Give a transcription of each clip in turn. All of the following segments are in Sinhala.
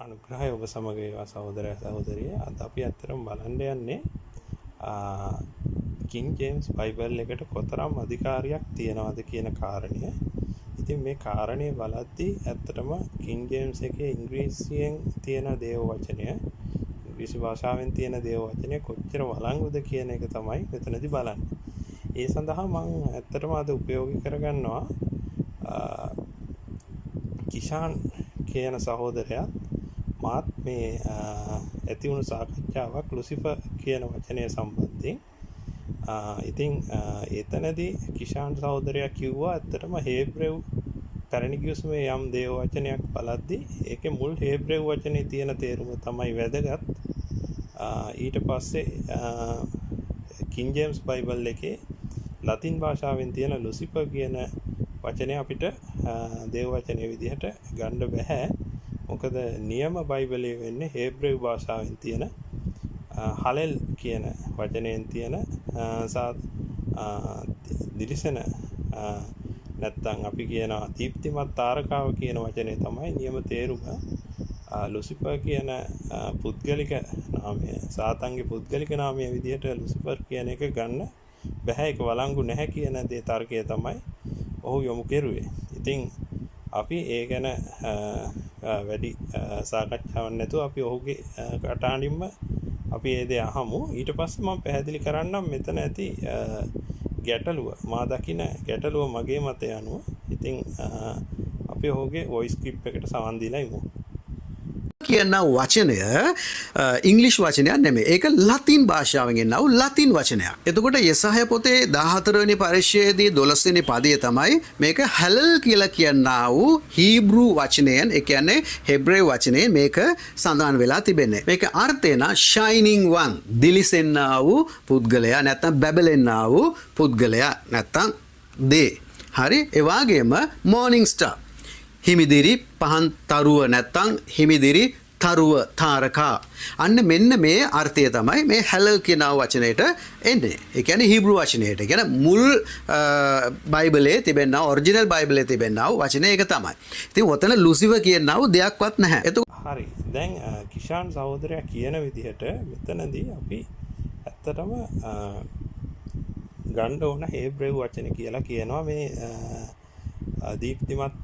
අනුග්‍රහය ඔබ සමග වේවා සහෝදරයා සහෝදරිය. අද අපි අත්‍තරම බලන්න යන්නේ කිං ජේම්ස් බයිබල් එකට කොතරම් අධිකාරියක් තියනවද කියන කාරණය. ඉතින් මේ කාරණය බලද්දී ඇත්තටම කිං ජේම්ස් එකේ ඉංග්‍රීසියෙන් තියෙන දේව වචනය, ඉංග්‍රීසි භාෂාවෙන් තියෙන දේව වචනය කොච්චර වළංගුද කියන එක තමයි මෙතනදී බලන්නේ. ඒ සඳහා මම ඇත්තටම අද උපයෝගී කරගන්නවා කිෂාන් කියන සහෝදරයා මාත් මේ ඇති වුණු සාකච්ඡාවක් ලුසිෆර් කියන වචනය සම්බන්ධයෙන්. ඉතින් එතනදී කිෂාන් සහෝදරයා කිව්වා ඇත්තටම හේබ්‍රෙව් පැරණි ගිවිසුමේ යම් දේව වචනයක් බලද්දී ඒකේ මුල් හේබ්‍රෙව් වචනේ තියෙන තේරුම තමයි වැදගත්. ඊට පස්සේ කිං ජේම්ස් බයිබල් එකේ ලතින් භාෂාවෙන් තියෙන ලුසිෆර් කියන වචනය අපිට දේව වචනේ විදිහට ගන්න බෑ. මොකද නියම බයිබලයේ වෙන්නේ හේබ්‍රෙව් භාෂාවෙන් තියෙන හලෙල් කියන වචනයෙන් තියෙන දිලිසෙන නැත්තම් අපි කියනවා දීප්තිමත් තාරකාව කියන වචනේ තමයි නියම තේරුම. ලුසිෆර් කියන පුද්ගලික නාමය, සාතන්ගේ පුද්ගලික නාමය විදිහට ලුසිෆර් කියන එක ගන්න බෑ. ඒක වළංගු නැහැ කියන දේ තර්කය තමයි ඔහු යොමු කෙරුවේ. ඉතින් අපි ඒ ගැන වැඩි සාකච්ඡාවක් නැතුව අපි ඔහුගේ කටහඬින්ම අපි ඒ දේ අහමු. ඊට පස්සේ මම පැහැදිලි කරන්නම් මෙතන ඇති ගැටලුව, මා දකින ගැටලුව මගේ මතය අනුව. ඉතින් අපි ඔහුගේ වොයිස් ක්ලිප් එකට සවන් දීලා ඉමු. කියන වචනය ඉංග්‍රීසි වචනයක් නෙමෙයි. ඒක ලතින් භාෂාවෙන් එන ලතින් වචනයක්. එතකොට යෙසායා පොතේ 14 වෙනි පරිච්ඡේදයේ 12 වෙනි පදයේ තමයි මේක හැලල් කියලා කියනා වූ හීබ්‍රු වචනයෙන්, ඒ කියන්නේ හෙබ්‍රේව වචනයෙන් මේක සඳහන් වෙලා තිබෙන්නේ. මේක අර්ථය නා shining one, දිලිසෙන්නා වූ පුද්ගලයා නැත්නම් බැබලෙන්නා වූ පුද්ගලයා නැත්නම් දේ. හරි. ඒ වගේම morning star, හිමිදිරි පහන් තරුව නැත්තං හිමිදිරි තරුව තාරකා. අන්න මෙන්න මේ අර්ථය තමයි මේ හැලල් කියන වචනයට එන්නේ. ඒ කියන්නේ හීබ්‍රු වචනයට. ඒ කියන්නේ මුල් බයිබලයේ තිබෙනා, ඔරිජිනල් බයිබලයේ තිබෙනා වචනේ ඒක තමයි. ඉතින් ඔතන ලුසිෆර් කියනව දෙයක්වත් නැහැ. හරි. දැන් කිෂාන් සහෝදරයා කියන විදිහට මෙතනදී අපි ඇත්තටම ගන්න ඕන හේබ්‍රෙව් වචන කියලා කියනවා මේ දීප්තිමත්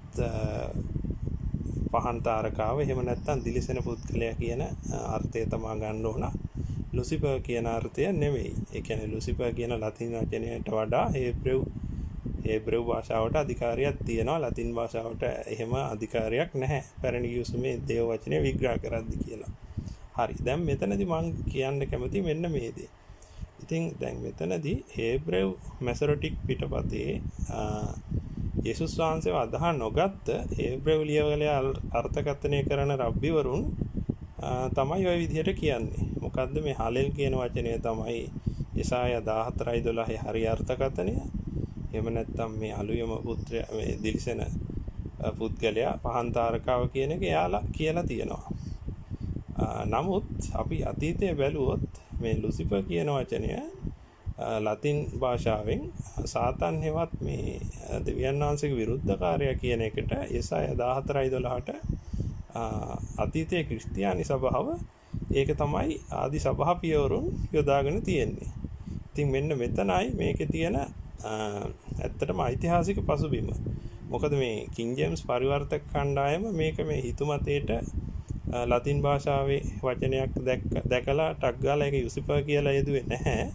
පහන් තාරකාව, එහෙම නැත්නම් දිලිසෙන පුද්ගලයා කියන අර්ථය තමයි ගන්න ඕන. ලුසිෆර් කියන අර්ථය නෙමෙයි. ඒ කියන්නේ ලුසිෆර් කියන ලතින් වචනයට වඩා හේබ්‍රෙව් භාෂාවට අධිකාරියක් තියෙනවා. ලතින් භාෂාවට එහෙම අධිකාරියක් නැහැ. පැරණි ගිවිසුමේ දේව වචනේ විග්‍රහ කරද්දි කියලා. හරි. දැන් මෙතනදී මම කියන්න කැමති මෙන්න මේ දේ. ඉතින් දැන් මෙතනදී හේබ්‍රෙව් මැසොරටික් පිටපතේ යේසුස් වහන්සේව අදහා නොගත්ත හේබ්‍රෙව් ලියවලේ අර්ථකථනය කරන රබ්බිවරුන් තමයි ওই විදිහට කියන්නේ. මොකද්ද මේ හලෙල් කියන වචනය තමයි යෙසායා 14:12 හරි අර්ථකථනය. එහෙම නැත්නම් මේ අලුයම පුත්‍රයා, මේ දිලිසෙන පුද්ගලයා, පහන් තාරකාව කියන එක එයාලා කියලා තියෙනවා. නමුත් අපි අතීතයේ බැලුවොත් මේ ලුසිෆර් කියන වචනය ලතින් භාෂාවෙන් සාතන් හෙවත් මේ දෙවියන් වහන්සේගේ විරුද්ධකාරයා කියන එකට යෙසායා 14:12ට අතීතයේ ක්‍රිස්තියානි සභාව ඒක තමයි ආදි සභා පියවරුන් යොදාගෙන තියෙන්නේ. ඉතින් මෙන්න මෙතනයි මේකේ තියෙන ඇත්තටම ඓතිහාසික පසුබිම. මොකද මේ කිං ජේම්ස් පරිවර්තක කණ්ඩායම මේක මේ හිතුමතේට ලතින් භාෂාවේ වචනයක් දැකලා ටක් ගාලා ඒක ලුසිෆර් කියලා යෙදුවේ නැහැ.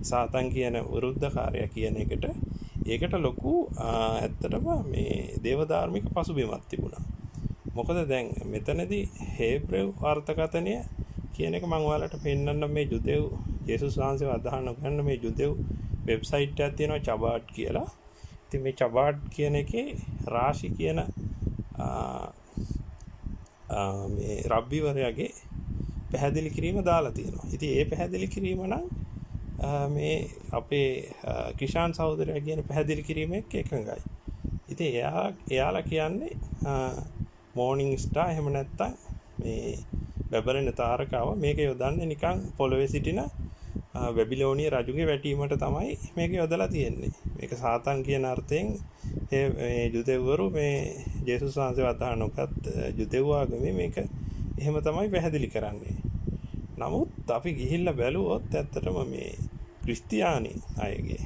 සාතන් කියන විරුද්ධකාරයා කියන එකට. ඒකට ලොකු ඇත්තටම මේ දේවධාර්මික පසුබිමක් තිබුණා. මොකද දැන් මෙතනදී හේබ්‍රෙව් අර්ථකථනය කියන එක මම ඔයාලට පෙන්නන්න මේ ජුදෙව් යේසුස් වහන්සේව අදහන ගන්න මේ ජුදෙව් වෙබ්සයිට් එකක් තියෙනවා චබාට් කියලා. ඉතින් මේ චබාට් කියන එකේ රාශි කියන මේ රබ්බිවරයාගේ පැහැදිලි කිරීම දාලා තියෙනවා. ඉතින් ඒ පැහැදිලි කිරීම නම් මේ අපේ කිෂාන් සහෝදරයා කියන පැහැදිලි කිරීමක් එකඟයි. ඉතින් එයාලා කියන්නේ මෝර්නිං ස්ටාර්, එහෙම නැත්නම් මේ බැබලෙන තාරකාව. මේක යොදන්නේ නිකන් පොළවේ සිටින බැබිලෝනිය රජුගේ වැටීමට තමයි මේක යොදලා තියෙන්නේ. මේක සාතන් කියන අර්ථයෙන් මේ ජුදෙව්වරු මේ ජේසුස් වහන්සේව අදහනකොත් ජුදෙව් ආගමේ මේක එහෙම තමයි පැහැදිලි කරන්නේ. නමුත් අපි ගිහිල්ලා බැලුවොත් ඇත්තටම මේ ක්‍රිස්තියානි අයගේ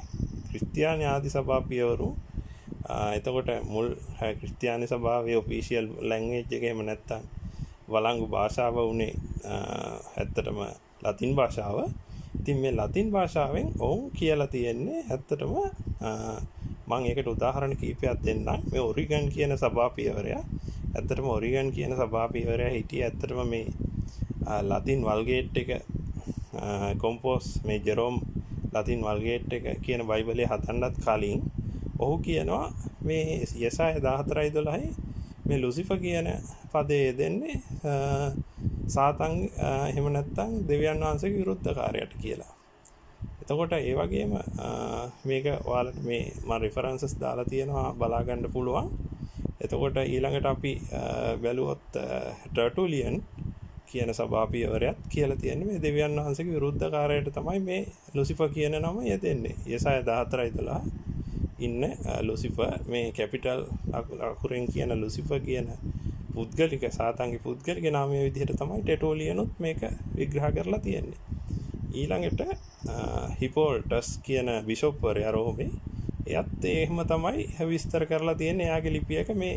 ක්‍රිස්තියානි ආදි සභා පියවරු එතකොට මුල් ක්‍රිස්තියානි සභාවේ ඔෆිෂියල් ලැන්ග්වේජ් එක එහෙම නැත්තම් වළංගු භාෂාව උනේ ඇත්තටම ලතින් භාෂාව. ඉතින් මේ ලතින් භාෂාවෙන් ඔවුන් කියලා තියෙන්නේ ඇත්තටම මම ඒකට උදාහරණ කීපයක් දෙන්නම්. මේ ඔරිගන් කියන සභා පියවරයා ඇත්තටම ඔරිගන් කියන සභා පියවරයා හිටියේ ඇත්තටම මේ ලතින් වල්ගේට් එක කොම්පෝස් මේ ජෙරෝම් ලතින් වල්ගේට් එක කියන බයිබලයේ හදන්නත් කලින් ඔහු කියනවා මේ යසාය 14:12 මේ ලුසිෆර් කියන පදේ දෙන්නේ සාතන් එහෙම නැත්නම් දෙවියන් වහන්සේගේ විරුද්ධකාරයට කියලා. එතකොට ඒ වගේම මේක ඔයාලට මේ මම රෙෆරන්සස් දාලා තියෙනවා බලා ගන්න පුළුවන්. එතකොට ඊළඟට අපි බැලුවොත් ටර්ටුලියන් කියන සභා පියවරයත් කියලා තියෙන්නේ මේ දෙවියන් වහන්සේගේ විරුද්ධකාරයට තමයි මේ ලුසිෆර් කියන නම යෙදෙන්නේ. යසාය 14:12 ඉන්න ලුසිෆර් මේ කැපිටල් අකුරෙන් කියන ලුසිෆර් කියන පුද්ගලික සාතන්ගේ පුද්ගලික නාමය විදිහට තමයි ටෙටෝලියනුත් මේක විග්‍රහ කරලා තියෙන්නේ. ඊළඟට හිපෝල්ටස් කියන බිෂොප්වරයා රෝමේ එයත් එහෙම තමයි විස්තර කරලා තියෙන්නේ එයාගේ ලිපියක මේ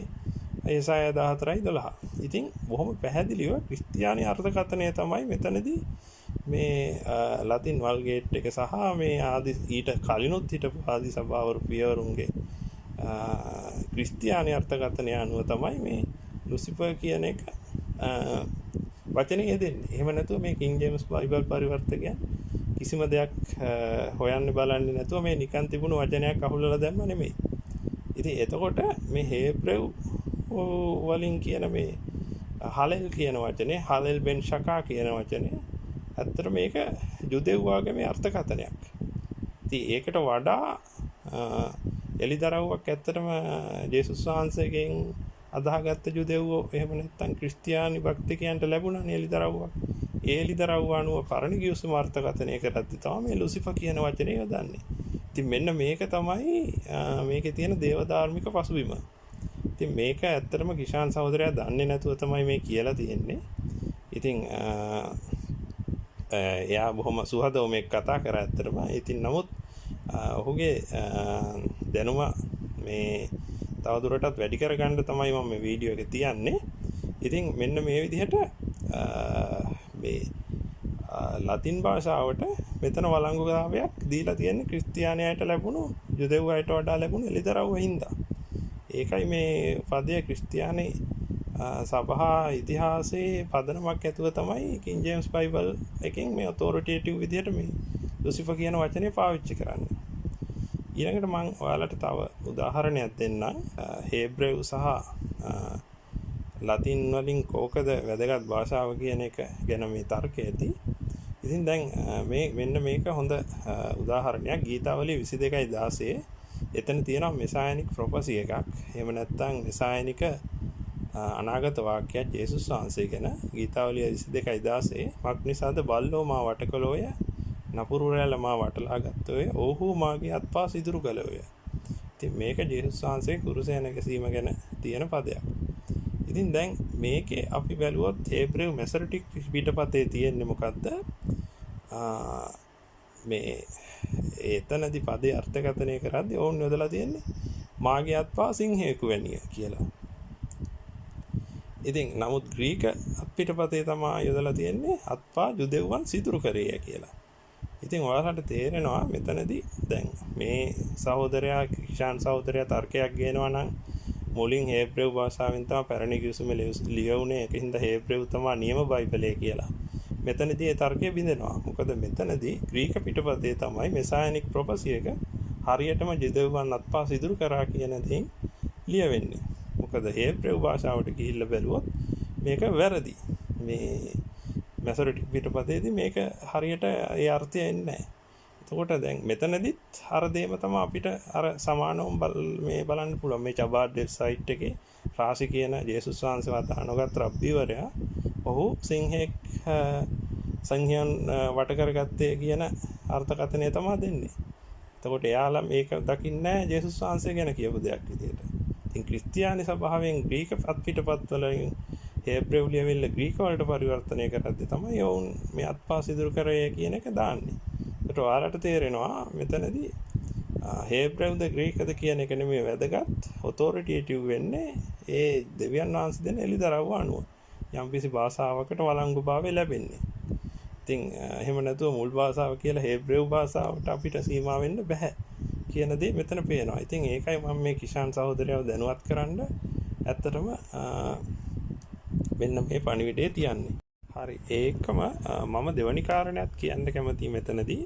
යසාය 14:12. ඉතින් බොහොම පැහැදිලිව ක්‍රිස්තියානි අර්ථකථනය තමයි මෙතනදී මේ ලතින් වල්ගේට් එක සහ මේ ආදි ඊට කලිනුත් හිටපු ආදි සභාවරු පියවරුන්ගේ ක්‍රිස්තියානි අර්ථකථනය අනුව තමයි මේ ලුසිෆර් කියන එක වචනේ දෙන්නේ. එහෙම නැතුව මේ කිං ජේම්ස් බයිබල් පරිවර්තකයන් කිසිම දෙයක් හොයන්න බලන්නේ නැතුව මේ නිකන් තිබුණු වචනයක් අහුලලා දැම්ම නෙමෙයි. ඉතින් එතකොට මේ හේබ්‍රෙව් වලින් කියන මේ හලෙල් කියන වචනේ හලෙල් බෙන් ෂකා කියන වචනේ ඇත්තට මේක ජුදෙව්වාගේ මේ අර්ථකථනයක්. ඉතින් ඒකට වඩා එලිදරව්වක් ඇත්තටම ජේසුස් වහන්සේගෙන් අදාහගත්ත ජුදෙව්වෝ එහෙම නැත්නම් ක්‍රිස්තියානි භක්තිකයන්ට ලැබුණානේ එලිදරව්වක්. ඒ එලිදරව්ව අනුව පරණ ගිවිසුම අර්ථකථනය කරද්දී තමයි මේ ලුසිෆර් කියන වචනේ යොදන්නේ. ඉතින් මෙන්න මේක තමයි මේකේ තියෙන දේවධාර්මික පසුබිම. ඉතින් මේක ඇත්තටම කිෂාන් සහෝදරයා දන්නේ නැතුව තමයි මේ කියලා තියෙන්නේ. ඉතින් එයා බොහොම සුහදව මේක කතා කරා ඇත්තටම. ඉතින් නමුත් ඔහුගේ දැනුම මේ තවදුරටත් වැඩි කරගන්න තමයි මම මේ වීඩියෝ එක තියන්නේ. ඉතින් මෙන්න මේ විදිහට මේ ලතින් භාෂාවට මෙතන වළංගුතාවයක් දීලා තියෙන්නේ ක්‍රිස්තියානියට ලැබුණු ජුදෙව්වයට වඩා ලැබුණු එලිදරව්ව හින්දා. ඒකයි මේ පදය ක්‍රිස්තියානි සභා ඉතිහාසයේ පදනමක් ඇතුව තමයි කිං ජේම්ස් බයිබල් එකෙන් මේ ඔතොරිටේටිව් විදිහට මේ ලුසිෆර් කියන වචනේ පාවිච්චි කරන්නේ. ඊළඟට මම ඔයාලට තව උදාහරණයක් දෙන්නම්. හේබ්‍රෙව් සහ ලතින් වලින් කෝකද වැදගත් භාෂාව කියන එක ගැන මේ තර්කයේදී. ඉතින් දැන් මේ මෙන්න මේක හොඳ උදාහරණයක්. ගීතාවලිය 22:16 එතන තියෙනවා මෙසායනික් ප්‍රොපසි එකක්. එහෙම නැත්නම් මෙසායනික අනාගත වාක්‍යයක් යේසුස් වහන්සේ ගැන. ගීතාවලිය 22:16 මක් නිසාද බල්ලෝ මා වටකලෝය නපුරු රැළ මා වටලා ගත්තෝය ඔහු මාගේ අත්පා සිදුරු කළෝය. ඉතින් මේක යේසුස් වහන්සේ කුරුසයන ගැසීම ගැන තියෙන පදයක්. ඉතින් දැන් මේකේ අපි බැලුවොත් හේබ්‍රෙව් මැසොරිටික් පිටපතේ තියෙන්නේ මොකද්ද? මේ එතනදී පදේ අර්ථකථනය කරද්දී ඕන් යොදලා තියෙන්නේ මාගේ අත්පා සිංහයෙකු වැනිය කියලා. ඉතින් නමුත් ග්‍රීක පිටපතේ තමයි යොදලා තියෙන්නේ අත්පා ජුදෙව්වන් සිදුරු කරේය කියලා. ඉතින් ඔයාලට තේරෙනවා මෙතනදී දැන් මේ සහෝදරයා කිෂාන් සහෝදරයා තර්කයක් ගේනවා නම් මුලින් හේබ්‍රෙව් භාෂාවෙන් තමයි පැරණි කිවිසුමේ ලියවුනේ ඒකින්ද හේබ්‍රෙව් තමයි නියම බයිබලය කියලා. මෙතනදී ඒ තර්කය බිඳෙනවා. මොකද මෙතනදී ග්‍රීක පිටපතේ තමයි මෙසායනික් ප්‍රොපසි එක හරියටම ජුදෙව්වන් අත්පා සිදුරු කරා කියන දෙයින් ලියවෙන්නේ. මොකද හේබ්‍රෙව් භාෂාවට ගිහිල්ලා බැලුවොත් මේක වැරදි. මේ මැසොරිටික් පිටපතේදී මේක හරියට ඒ අර්ථය එන්නේ නැහැ. එතකොට දැන් මෙතනදිත් අර දෙයම තමයි අපිට අර සමානවම මේ බලන්න පුළුවන්. මේ චබාඩ් වෙබ්සයිට් එකේ රාසි කියන ජේසුස් වහන්සේ වදානගත් රබ්බිවරයා ඔහු සිංහෙක් සංහයන් වට කරගත්තේ කියන අර්ථකථනය තමයි දෙන්නේ. එතකොට එයාලා මේක දකින්නේ නැහැ ජේසුස් වහන්සේ ගැන කියපු දෙයක් විදියට. ඉතින් ක්‍රිස්තියානි සභාවෙන් ග්‍රීක පිටපත් වලින් හේබ්‍රෙව් ලියවිල්ල ග්‍රීක වලට පරිවර්තනය කරද්දී තමයි ඔවුන් මේ අත්පා සිදුරු කරේ කියන එක දාන්නේ. ඒකට ඔයාලට තේරෙනවා මෙතනදී හේබ්‍රෙව්ද ග්‍රීකද කියන එක නෙමෙයි වැදගත්. ඔතොරිටේටිව් වෙන්නේ ඒ දෙවියන් වහන්සේ දෙන එළිදරව් අනුව. යම්කිසි භාෂාවකට වළංගුභාවය ලැබෙන්නේ. ඉතින් එහෙම නැතුව මුල් භාෂාව කියලා හේබ්‍රෙව් භාෂාවට අපිට සීමා වෙන්න බෑ කියන දේ මෙතන පේනවා. ඉතින් ඒකයි මම මේ කිෂාන් සහෝදරයව දැනුවත් කරන්න ඇත්තටම මෙන්න මේ පණිවිඩය තියන්නේ. හරි ඒකම මම දෙවනි කාරණයක් කියන්න කැමතියි මෙතනදී.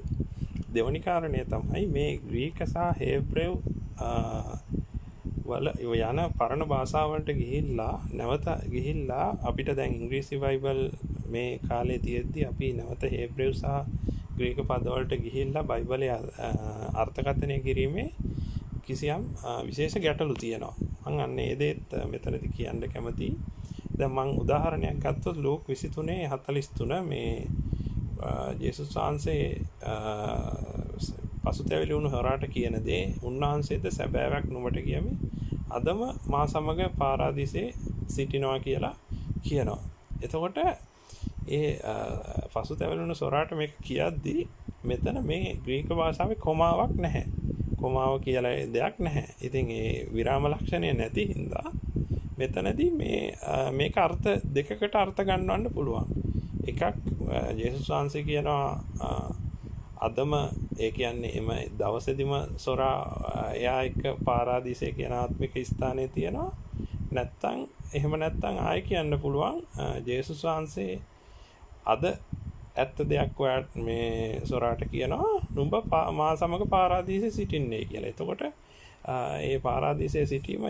දෙවනි කාරණය තමයි මේ ග්‍රීක සහ හේබ්‍රෙව් වල යන පරණ භාෂාවලට ගිහිල්ලා නැවත ගිහිල්ලා අපිට දැන් ඉංග්‍රීසි බයිබල් මේ කාලේ තියෙද්දි අපි නැවත හේබ්‍රෙව් සහ ග්‍රීක පදවලට ගිහිල්ලා බයිබලයේ අර්ථකථනය කිරීමේ කිසියම් විශේෂ ගැටලු තියෙනවා. මම අන්න ඒ දේත් මෙතනදී කියන්න කැමතියි. දැන් මම උදාහරණයක් ගත්තොත් ලෝක 23:43 මේ ජේසුස් වහන්සේ පසුතැවිලි වුණු හොරාට කියන දේ උන්වහන්සේද සැබෑවක් නුඹට කියමි අදම මා සමග පාරාදීසේ සිටිනවා කියලා කියනවා. එතකොට ඒ පසුතැවිලි වුණු සොරාට මේක කියද්දී මෙතන මේ ග්‍රීක භාෂාවේ කොමාවක් නැහැ. කොමාව කියලා දෙයක් නැහැ. ඉතින් ඒ විරාම ලක්ෂණය නැති හින්දා මෙතනදී මේක අර්ථ දෙකකට අර්ථ ගන්නවන්න පුළුවන්. එකක් ජේසුස් වහන්සේ කියනවා අදම ඒ කියන්නේ එම දවසේදීම සොරා එයා එක්ක පාරාදීසයේ කියන ආත්මික ස්ථානයේ තියෙනවා. නැත්තම් එහෙම නැත්තම් ආයෙ කියන්න පුළුවන් ජේසුස් වහන්සේ අද ඇත්ත දෙයක් ඔයාට මේ සොරාට කියනවා නුඹ මා සමග පාරාදීසයේ සිටින්නේ කියලා. එතකොට ඒ පාරාදීසයේ සිටීම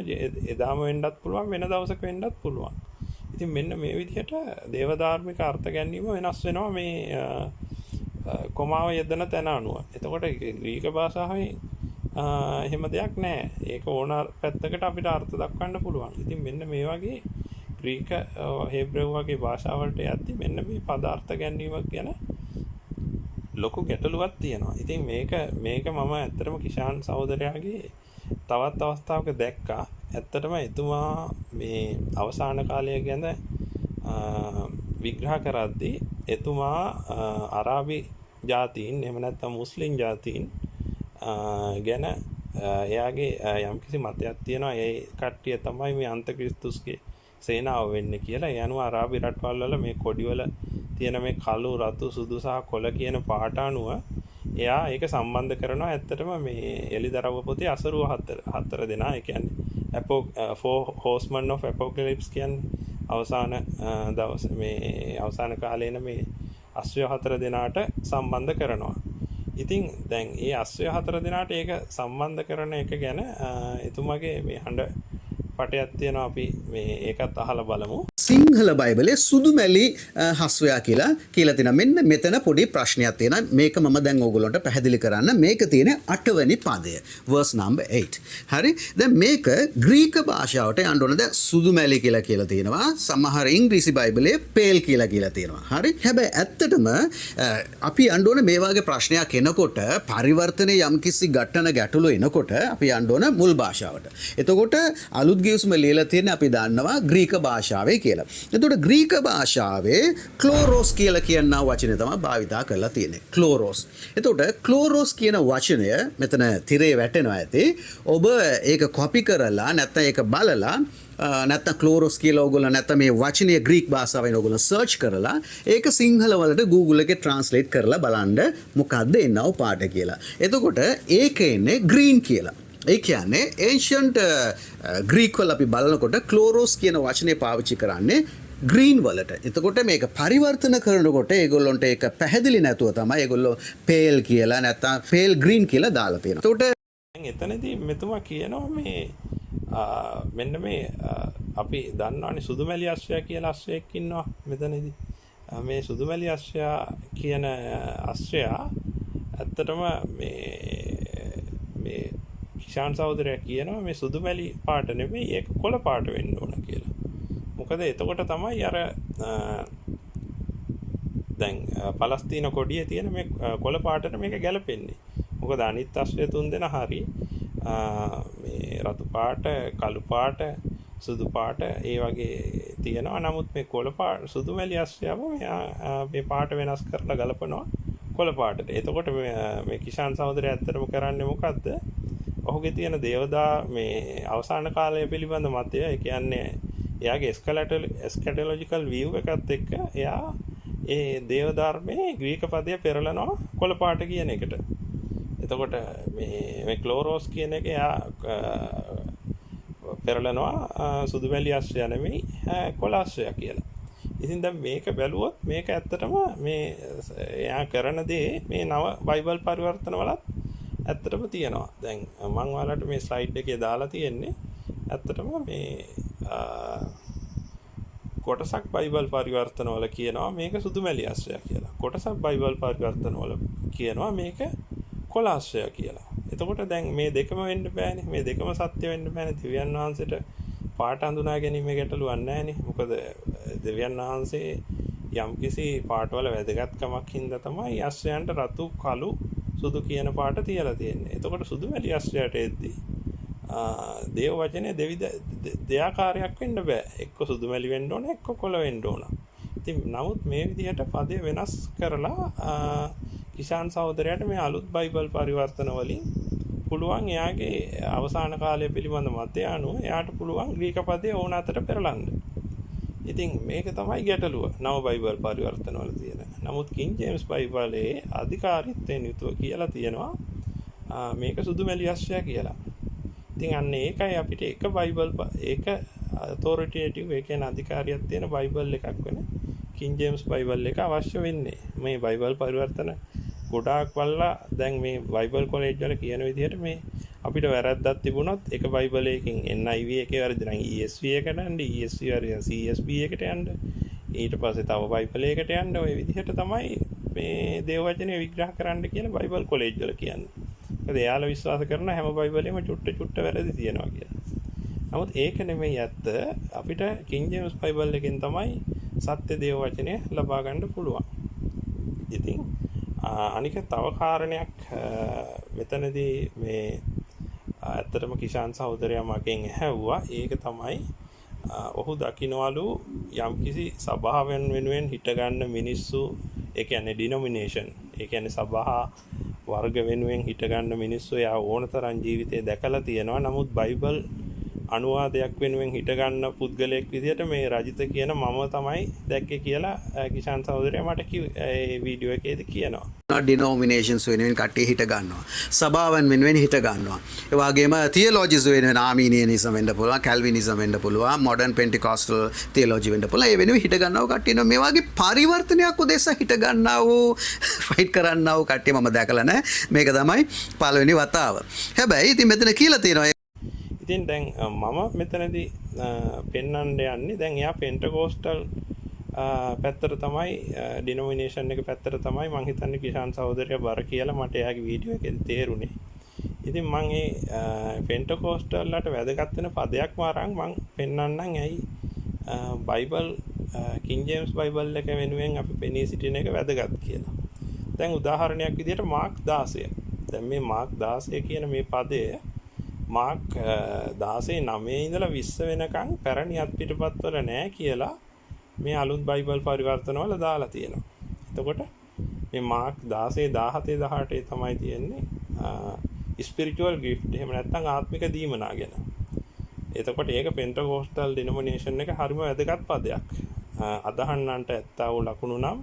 එදාම වෙන්නත් පුළුවන් වෙන දවසක වෙන්නත් පුළුවන්. ඉතින් මෙන්න මේ විදිහට දේවධාර්මික අර්ථ ගැනීම වෙනස් වෙනවා මේ කොමාව යෙදෙන තැන අනුව. එතකොට ග්‍රීක භාෂාවේ එහෙම දෙයක් නැහැ. ඒක ඕන පැත්තකට අපිට අර්ථ දක්වන්න පුළුවන්. ඉතින් මෙන්න මේ වගේ ග්‍රීක හේබ්‍රෙව් වගේ භාෂාවලට යද්දි මෙන්න මේ පදාර්ථ ගැනීමක් ගැන ලොකු ගැටලුවක් තියෙනවා. ඉතින් මේක මම ඇත්තටම කිෂාන් සහෝදරයාගේ තවත් අවස්ථාවක දැක්කා. ඇත්තටම එතුමා මේ අවසාන කාලය ගැන විග්‍රහ කරද්දී එතුමා අරාබි ජාතීන් එහෙම නැත්නම් මුස්ලිම් ජාතීන් ගැන එයාගේ යම්කිසි මතයක් තියෙනවා. ඒ කට්ටිය තමයි මේ අන්තක්‍රිස්තුස්ගේ සේනාව වෙන්නේ කියලා. ඒ අනුව අරාබි රටවල් වල මේ කොඩිවල තියෙන මේ කළු රතු සුදු සහ කොළ කියන පාට අනුව එයා ඒක සම්බන්ධ කරනවා. ඇත්තටම මේ එලිදරව් පොතේ අසරුව හතර දෙනා ඒ කියන්නේ four horsemen of apocalypse කියන්නේ අවසාන දවස් මේ අවසාන කාලේන මේ අශ්වය හතර දෙනාට සම්බන්ධ කරනවා. ඉතින් දැන් මේ අශ්වය හතර දෙනාට ඒක සම්බන්ධ කරන එක ගැන එතුමාගේ මේ හඬ පටයක් තියෙනවා. අපි මේ ඒකත් අහලා බලමු. සිංහල බයිබලයේ සුදුමැලි හස්වයා කියලා තියෙනවා. මෙන්න මෙතන පොඩි ප්‍රශ්නයක් තියෙනවා. මේක මම දැන් ඕගොල්ලන්ට පැහැදිලි කරන්න. මේක තියෙන 8 වෙනි පදය. verse number 8. හරි. දැන් මේක ග්‍රීක භාෂාවට යන්න ඕන. දැන් සුදුමැලි කියලා තියෙනවා. සමහර ඉංග්‍රීසි බයිබලයේ පේල් කියලා තියෙනවා. හරි. හැබැයි ඇත්තටම අපි යන්න ඕන මේ වගේ ප්‍රශ්නයක් එනකොට පරිවර්තනයේ යම්කිසි ගැටලු එනකොට අපි යන්න ඕන මුල් භාෂාවට. එතකොට අලුත් ගිවිසුම ලියලා තියෙන අපි දන්නවා ග්‍රීක භාෂාවේ කියලා. එතකොට ග්‍රීක භාෂාවේ ක්ලෝරෝස් කියලා කියන වචනය තමයි භාවිතා කරලා තියෙන්නේ. ක්ලෝරෝස්. එතකොට ක්ලෝරෝස් කියන වචනය මෙතන තිරේ වැටෙනවා ඇති. ඔබ ඒක කොපි කරලා නැත්නම් ඒක බලලා නැත්නම් ක්ලෝරෝස් කියලා ඔයගොල්ලෝ නැත්නම් මේ වචනය ග්‍රීක භාෂාවෙන් ඔයගොල්ලෝ සර්ච් කරලා ඒක සිංහල වලට Google එකේ ට්‍රාන්ස්ලේට් කරලා බලන්න මොකද්ද එන්නව පාට කියලා. එතකොට ඒක එන්නේ green කියලා. ඒ කියන්නේ ඒන්ෂන්ට් ග්‍රීක් වල අපි බලනකොට ක්ලෝරෝස් කියන වචනේ පාවිච්චි කරන්නේ ග්‍රීන් වලට. එතකොට මේක පරිවර්තන කරනකොට ඒගොල්ලොන්ට ඒක පැහැදිලි නැතුව තමයි ඒගොල්ලෝ පේල් කියලා නැත්නම් පේල් ග්‍රීන් කියලා දාලා තියෙනවා. එතකොට එතනදී මෙතුමා කියනවා මේ මෙන්න මේ අපි දන්නවනේ සුදුමැලි අශ්වයා කියලා අශ්වයෙක් ඉන්නවා මෙතනදී. මේ සුදුමැලි අශ්වයා කියන අශ්වයා ඇත්තටම මේ කිෂාන් සහෝදරයා කියනවා මේ සුදුමැලි පාට නෙමෙයි ඒක කොළ පාට වෙන්න ඕන කියලා. මොකද එතකොට තමයි අර දැන් පලස්තීන කොඩියේ තියෙන මේ කොළ පාටට මේක ගැලපෙන්නේ. මොකද අනිත් අශ්වය තුන් දෙනා හරි මේ රතු පාට, කළු පාට, සුදු පාට ඒ වගේ තියෙනවා. නමුත් මේ කොළ පාට සුදු මැලි අස්සයාව මේ පාට වෙනස් කරලා ගලපනවා කොළ පාටට. එතකොට මේ කිෂාන් සහෝදරයා ඇත්තටම කරන්නේ මොකද්ද? ඔහුගේ තියෙන දේවදා මේ අවසාන කාලය පිළිබඳ මතය, ඒ කියන්නේ එයාගේ එස්කැටොලොජිකල් view එකත් එක්ක එයා ඒ දේව ධර්මයේ ග්‍රීක පදය පෙරලනවා කොළ පාට කියන එකට. එතකොට මේ ක්ලෝරෝස් කියන එක එයා පෙරලනවා සුදු මැලි අස්සය නෙමෙයි කොළ අස්සය කියලා. ඉතින් දැන් මේක බැලුවොත් මේක ඇත්තටම මේ එයා කරන දේ මේ නව බයිබල් පරිවර්තන වලත් ඇත්තටම තියෙනවා. දැන් මම ඔයාලට මේ ස්ලයිඩ් එකේ දාලා තියෙන්නේ ඇත්තටම මේ කොටසක් බයිබල් පරිවර්තන වල කියනවා මේක සුදු මැලි අස්සය කියලා. කොටසක් බයිබල් පරිවර්තන වල කියනවා මේක කොළ අස්සය කියලා. එතකොට දැන් මේ දෙකම වෙන්න බෑනේ. මේ දෙකම සත්‍ය වෙන්න බෑනේ. දිව්‍යන් වහන්සේට පාට හඳුනා ගැනීම ගැටලුවක් නැහැනේ. මොකද දෙවියන් වහන්සේ යම්කිසි පාටවල වැදගත්කමක් හින්දා තමයි අස්සයන්ට රතු, කළු, සුදු කියන පාට තියලා තියෙන්නේ. එතකොට සුදු මැලි අස්සයට එද්දී දේව වචනේ දෙආකාරයක් වෙන්න බෑ. එක්ක සුදු මැලි වෙන්න ඕන, එක්ක කොළ වෙන්න ඕන. ඉතින් නමුත් මේ විදිහට පදේ වෙනස් කරලා කිෂාන් සහෝදරයාට මේ අලුත් බයිබල් පරිවර්තන වලින් පුළුවන් එයාගේ අවසාන කාලය පිළිබඳ මතය අනුව එයාට පුළුවන් ග්‍රීක පදේ ඕන අතට පෙරලන්න. ඉතින් මේක තමයි ගැටලුව නව බයිබල් පරිවර්තන වල තියෙන. නමුත් කිං ජේම්ස් බයිබලයේ අධිකාරීත්වයෙන් යුතුව කියලා තියෙනවා මේක සුදු මැලි අස්සය කියලා. ඉතින් අන්න ඒකයි අපිට එක බයිබල් ඒක authoritative ඒ කියන්නේ අධිකාරියක් තියෙන බයිබල් එකක් වෙන කිං ජේම්ස් බයිබල් එක අවශ්‍ය වෙන්නේ. මේ බයිබල් පරිවර්තන ගොඩාක් වල්ලා දැන් මේ බයිබල් කොලෙජ් වල කියන විදිහට මේ අපිට වැරද්දක් තිබුණොත් එක බයිබල් එකකින් NIV එකේ වැරදි නම් ESV එකට යන්න, ESV වලින් CSB එකට යන්න, ඊට පස්සේ තව බයිබල් එකකට යන්න. ওই විදිහට තමයි මේ දේව වචනේ විග්‍රහ කරන්න කියලා බයිබල් කොලෙජ් වල කියන්නේ. මොකද එයාලා විශ්වාස කරන හැම බයිබලෙම චුට්ට වැරදි තියෙනවා කියලා. නමුත් ඒක නෙමෙයි ඇත්ත. අපිට කිං ජේම්ස් බයිබල් එකෙන් තමයි සත්‍ය දේව වචනය ලබා ගන්න පුළුවන්. ඉතින් අනික තව කාරණයක් මෙතනදී මේ ඇත්තටම කිෂාන් සහෝදරයා මගෙන් ඇහුවා. ඒක තමයි ඔහු දකින්නවලු යම්කිසි සභාවෙන් වෙනුවෙන් හිට ගන්න මිනිස්සු, ඒ කියන්නේ ඩිනොමිනේෂන්, ඒ කියන්නේ සභා වර්ග වෙනුවෙන් හිට ගන්න මිනිස්සු යා ඕන තරම් ජීවිතේ දැකලා තියෙනවා. නමුත් බයිබල් අනුවාදයක් වෙනුවෙන් හිට ගන්න පුද්ගලයෙක් විදිහට මේ රජිත කියන මම තමයි දැක්කේ කියලා කිෂාන් සහෝදරයා මට ඒ වීඩියෝ එකේදී කියනවා. ඩිනෝමිනේෂන්ස් වෙනුවෙන් කට්ටිය හිට ගන්නවා. සභාවන් වෙනුවෙන් හිට ගන්නවා. ඒ වගේම තියොලොජිස් වෙනුවෙන් ආමීනියනිසම් වෙන්න පුළුවන්, කැල්විනිසම් වෙන්න පුළුවන්, මොඩර්න් පෙන්ටිකොස්ටල් තියොලොජි වෙන්න පුළුවන්. ඒ වෙනුවෙන් හිට ගන්නව කට්ටිය ඉන්නවා. මේ වගේ පරිවර්තනයක් උදෙසා හිට ගන්නව ෆයිට් කරන්නව කට්ටිය මම දැකලා නැහැ. මේක තමයි පළවෙනි වතාව. හැබැයි ඉතින් මෙතන කියලා තියෙනවා ඉතින් දැන් මම මෙතනදී පෙන්වන්න යන්නේ දැන් එයා පෙන්ටකෝස්ටල් පැත්තට තමයි ඩිනොමිනේෂන් එක පැත්තට තමයි මං හිතන්නේ කිෂාන් සහෝදරයා බර කියලා මට එයාගේ වීඩියෝ එකේදී තේරුනේ. ඉතින් මං ඒ පෙන්ටකෝස්ටල් වලට වැදගත් වෙන පදයක්ම අරන් මං පෙන්වන්නම් ඇයි බයිබල් කිං ජේම්ස් බයිබල් එක වෙනුවෙන් අපි පෙනී සිටින එක වැදගත් කියලා. දැන් උදාහරණයක් විදිහට මාර්ක් 16. දැන් මේ මාර්ක් 16 කියන මේ පදය මාර්ක් 16:9 ඉඳලා 20 වෙනකන් පැරණි අත්පිටපත්වල නැහැ කියලා මේ අලුත් බයිබල් පරිවර්තන වල දාලා තියෙනවා. එතකොට මේ මාර්ක් 16, 17, 18 තමයි තියෙන්නේ ස්පිරිචුවල් ගිෆ්ට්. එහෙම නැත්නම් ආත්මික දීමනා ගැන. එතකොට ඒක පෙන්ටකෝස්ටල් ඩිනොමිනේෂන් එක හරිම වැදගත් පදයක්. අදහන්නන්ට ඇත්තා වූ ලකුණු නම්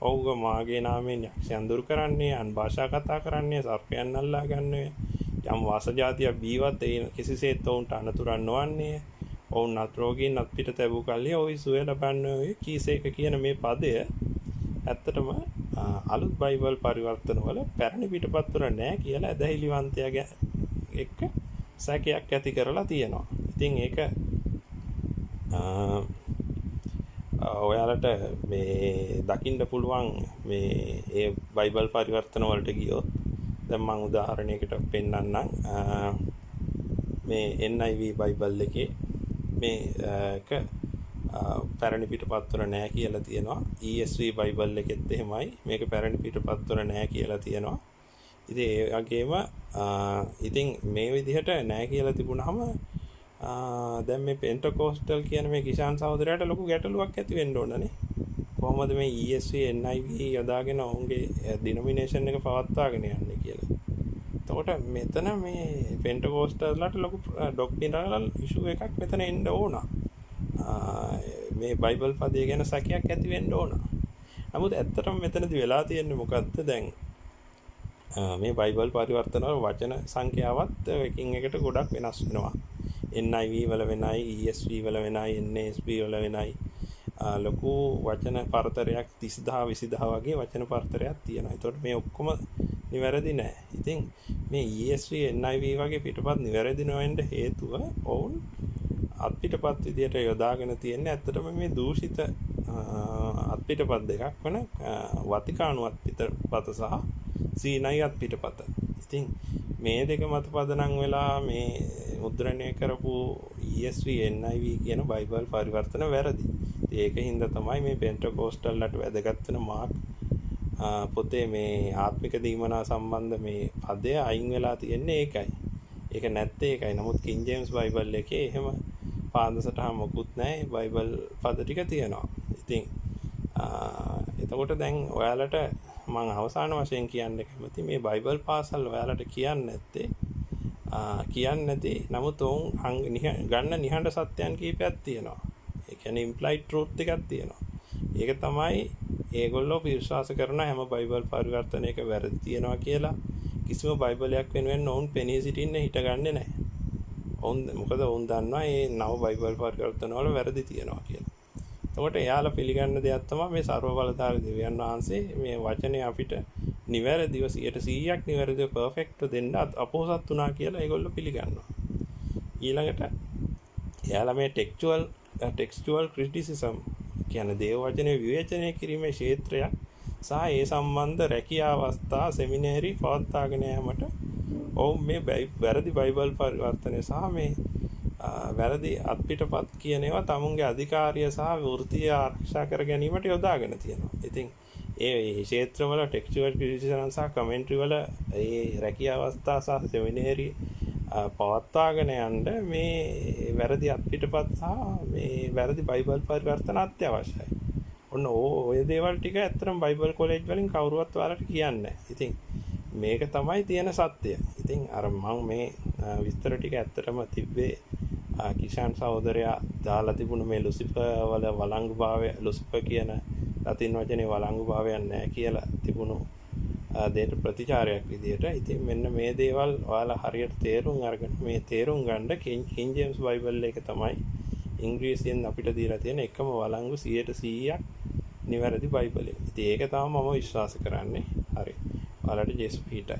ඔහුගේ මාගේ නාමයෙන් යක්ෂයන් දුරු කරන්නේ, අන් භාෂා කතා කරන්නේ, සර්පයන් අල්ලා ගන්නේ, යම් වාසජාතිය බීවත් ඒ කිසිසේත් ඔවුන්ට අනතුරක් නොවන්නේ, ඔවුන් නත්රෝගීන් අත්පිට තැබූ කල්හි ඔහු සුවය ලබන්නේ කීසේක කියන මේ පදය ඇත්තටම අලුත් බයිබල් පරිවර්තන වල පැරණි පිටපත්වල නැහැ කියලා ඇදහිලිවන්තයාගේ එක්ක සැකයක් ඇති කරලා තියෙනවා. ඉතින් ඒක ඔයාලට මේ දකින්න පුළුවන් මේ ඒ බයිබල් පරිවර්තන වලට ගියොත් දැන් මම උදාහරණයකට පෙන්නන්නම්. මේ NIV බයිබල් එකේ මේක පැරණි පිටපත්වල නැහැ කියලා තියෙනවා. ESV බයිබල් එකෙත් එහෙමයි. මේක පැරණි පිටපත්වල නැහැ කියලා තියෙනවා. ඉතින් ඒ වගේම ඉතින් මේ විදිහට නැහැ කියලා තිබුණාම දැන් මේ පෙන්ටකෝස්ටල් කියන මේ කිෂාන් සහෝදරයාට ලොකු ගැටලුවක් ඇති වෙන්න ඕනනේ. කොහොමද මේ ESV NIV යොදාගෙන ඔවුන්ගේ ඩිනොමිනේෂන් එක පවත්වාගෙන යන්නේ කියලා. එතකොට මෙතන මේ පෙන්ටකෝස්ටල්ලාට ලොකු ඩොක්ට්‍රිනල් ඉෂුව එකක් මෙතන එන්න ඕන. මේ බයිබල් පදය ගැන සැකයක් ඇති වෙන්න ඕන. නමුත් ඇත්තටම මෙතනදී වෙලා තියෙන්නේ මොකද්ද දැන් මේ බයිබල් පරිවර්තන වල වචන සංඛ්‍යාවත් එකින් එකට ගොඩක් වෙනස් වෙනවා. NIV වල වෙනයි, ESV වල වෙනයි, NASB වල වෙනයි. ලොකු වචන පරතරයක් 30000 20000 වගේ වචන පරතරයක් තියෙනවා. ඒතකොට මේ ඔක්කොම නිවැරදි නෑ. ඉතින් මේ ESV NIV වගේ පිටපත් නිවැරදි නොවෙන්න හේතුව ඔවුන් අත්පිටපත් විදියට යොදාගෙන තියෙන්නේ ඇත්තටම මේ දූෂිත අත්පිටපත් දෙකක් වන වතිකානු අත්පිටපත සහ සීනයි අත්පිටපත. ඉතින් මේ දෙක මත පදනම් වෙලා මේ මුද්‍රණය කරපු ESV NIV කියන බයිබල් පරිවර්තන වැරදි. ඒකින්ද තමයි මේ පෙන්ටකෝස්ටල්ලට වැදගත් වෙන මාක් පොතේ මේ ආත්මික දීමනා සම්බන්ධ මේ පදය අයින් වෙලා තියෙන්නේ ඒකයි. ඒක නැත්තේ ඒකයි. නමුත් කින් ජේම්ස් බයිබල් එකේ එහෙම පාදසටහන් මොකුත් නැහැ. බයිබල් පද ටික තියෙනවා. ඉතින් එතකොට දැන් ඔයාලට මම අවසාන වශයෙන් කියන්න කැමති මේ බයිබල් පාසල් ඔයාලට කියන්නේ නැති නමුත් ඔවුන් ගන්න නිහඬ සත්‍යයන් කීපයක් තියෙනවා. ඒ කියන්නේ implied truth එකක් තියෙනවා. ඒක තමයි ඒගොල්ලෝ විශ්වාස කරන හැම බයිබල් පරිවර්තනයක වැරදි තියෙනවා කියලා. කිසිම බයිබලයක් වෙනුවෙන් ඔවුන් පෙනී සිටින්නේ හිටගන්නේ නැහැ. මොකද ඔවුන් දන්නවා මේ නව බයිබල් පරිවර්තන වල වැරදි තියෙනවා කියලා. එතකොට එයාලා පිළිගන්න දෙයක් තමයි මේ ਸਰව බලධාරී දෙවියන් වහන්සේ මේ වචනේ අපිට නිවැරදිව 100%ක් නිවැරදිව පර්ෆෙක්ට් දෙන්න අපොහසත් වුණා කියලා ඒගොල්ලෝ පිළිගන්නවා. ඊළඟට එයාලා මේ ටෙක්ස්චුවල් ක්‍රිටිසිසම් කියන්නේ දේව වචනේ විවේචනය කිරීමේ ක්ෂේත්‍රයක් සහ ඒ සම්බන්ධ රැකියා අවස්ථා සෙමිනේරි පවත්වාගෙන යාමට ඔවුන් මේ වැරදි බයිබල් පරිවර්තනය සහ මේ වැරදි අත්පිටපත් කියන ඒවා තමුන්ගේ අධිකාරිය සහ වෘත්තීය ආරක්ෂා කර ගැනීමට යොදාගෙන තියෙනවා. ඉතින් ඒ ක්ෂේත්‍රවල ටෙක්ස්චුවල් ක්‍රිටිසිසම් සහ කමෙන්ටරි වල ඒ රැකියා අවස්ථා සහ සෙමිනේරි පවත්වාගෙන යන්න මේ වැරදි අත්පිටපත් සහ මේ වැරදි බයිබල් පරිවර්තන අත්‍යවශ්‍යයි. ඔන්න ඔය දේවල් ටික ඇත්තටම බයිබල් කොලෙජ් වලින් කවුරුවත් ඔයාලට කියන්නේ නැහැ. ඉතින් මේක තමයි තියෙන සත්‍යය. ඉතින් අර මම මේ විස්තර ටික ඇත්තටම තිබ්බේ කිෂාන් සහෝදරයා දාලා තිබුණ මේ ලුසිෆර් වල වළංගුභාවය ලුසිෆර් කියන ලතින් වචනේ වළංගුභාවයක් නැහැ කියලා තිබුණු දෙයට ප්‍රතිචාරයක් විදියට. ඉතින් මෙන්න මේ දේවල් ඔයාලා හරියට තේරුම් අරගෙන මේ තේරුම් ගන්න කින් ජේම්ස් බයිබල් එක තමයි ඉංග්‍රීසියෙන් අපිට දීලා තියෙන එකම වළංගු 100%ක් නිවැරදි බයිබලය. ඉතින් ඒක තමයි මම විශ්වාස කරන්නේ. හරි. ඔයාලට ජේසුස් පිටයි.